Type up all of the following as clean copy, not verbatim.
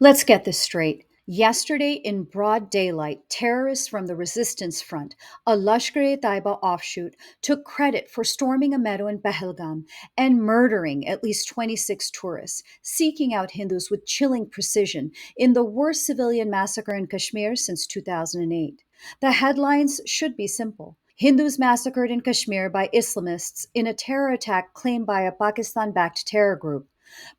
Let's get this straight. Yesterday, in broad daylight, terrorists from the Resistance Front, a Lashkar-e-Taiba offshoot, took credit for storming a meadow in Pahalgam and murdering at least 26 tourists, seeking out Hindus with chilling precision in the worst civilian massacre in Kashmir since 2008. The headlines should be simple. Hindus massacred in Kashmir by Islamists in a terror attack claimed by a Pakistan backed terror group.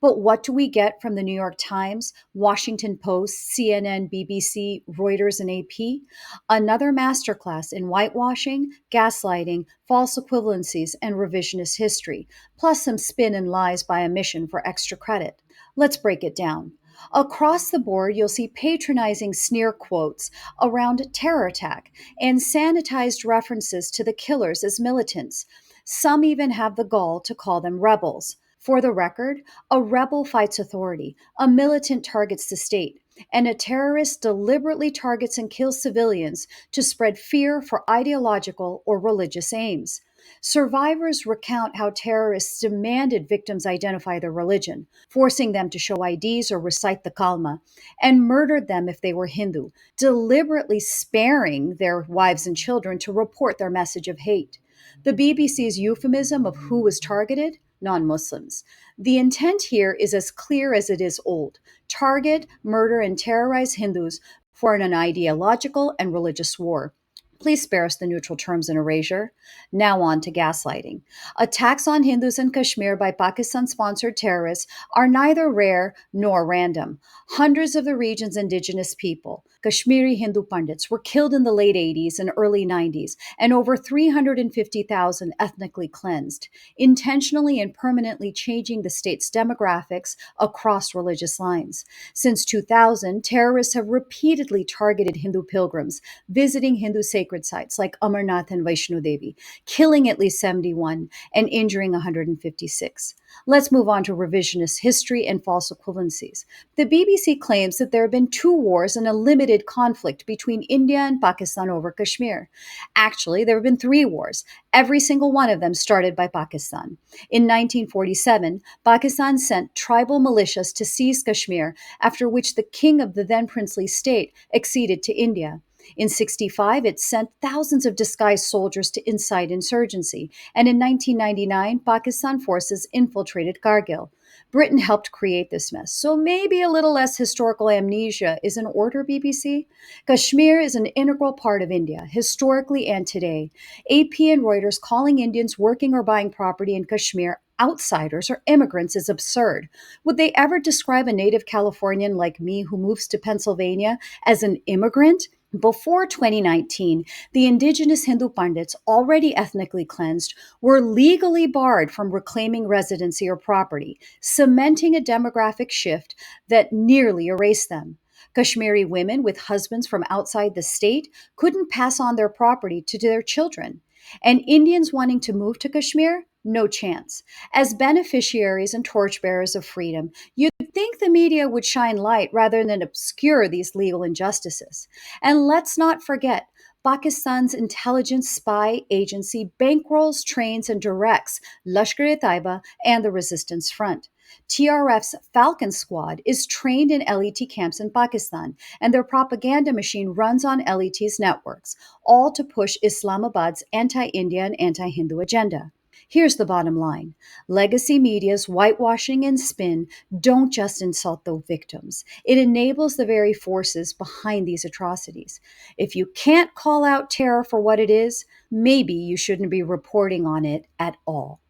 But what do we get from the New York Times, Washington Post, CNN, BBC, Reuters, and AP? Another masterclass in whitewashing, gaslighting, false equivalencies, and revisionist history, plus some spin and lies by omission for extra credit. Let's break it down. Across the board, you'll see patronizing sneer quotes around terror attack and sanitized references to the killers as militants. Some even have the gall to call them rebels. For the record, a rebel fights authority, a militant targets the state, and a terrorist deliberately targets and kills civilians to spread fear for ideological or religious aims. Survivors recount how terrorists demanded victims identify their religion, forcing them to show IDs or recite the Kalma, and murdered them if they were Hindu, deliberately sparing their wives and children to report their message of hate. The BBC's euphemism of who was targeted? Non Muslims. The intent here is as clear as it is old: target, murder, and terrorize Hindus for an ideological and religious war. Please spare us the neutral terms in Erasure. Now on to gaslighting. Attacks on Hindus in Kashmir by Pakistan sponsored terrorists are neither rare nor random. Hundreds of the region's indigenous people, Kashmiri Hindu Pandits, were killed in the late 80s and early 90s, and over 350,000 ethnically cleansed, intentionally and permanently changing the state's demographics across religious lines. Since 2000, terrorists have repeatedly targeted Hindu pilgrims visiting Hindu sacred sites like Amarnath and Vaishno Devi, killing at least 71 and injuring 156. Let's move on to revisionist history and false equivalencies. The BBC claims that there have been two wars and a limited conflict between India and Pakistan over Kashmir. Actually, there have been three wars, every single one of them started by Pakistan. In 1947, Pakistan sent tribal militias to seize Kashmir, after which the king of the then princely state acceded to India. In 65, it sent thousands of disguised soldiers to incite insurgency, and in 1999, Pakistan forces infiltrated Kargil. Britain helped create this mess, so maybe a little less historical amnesia is in order, BBC. Kashmir is an integral part of India, historically and today. AP and Reuters calling Indians working or buying property in Kashmir outsiders or immigrants is absurd. Would they ever describe a native Californian like me who moves to Pennsylvania as an immigrant? Before 2019, the indigenous Hindu Pandits, already ethnically cleansed, were legally barred from reclaiming residency or property, cementing a demographic shift that nearly erased them. Kashmiri women with husbands from outside the state couldn't pass on their property to their children. And Indians wanting to move to Kashmir? No chance. As beneficiaries and torchbearers of freedom, you'd think the media would shine light rather than obscure these legal injustices. And let's not forget, Pakistan's intelligence spy agency bankrolls, trains, and directs Lashkar-e-Taiba and the Resistance Front. TRF's Falcon Squad is trained in LET camps in Pakistan, and their propaganda machine runs on LET's networks, all to push Islamabad's anti India and anti Hindu agenda. Here's the bottom line: legacy media's whitewashing and spin don't just insult the victims, it enables the very forces behind these atrocities. If you can't call out terror for what it is, maybe you shouldn't be reporting on it at all.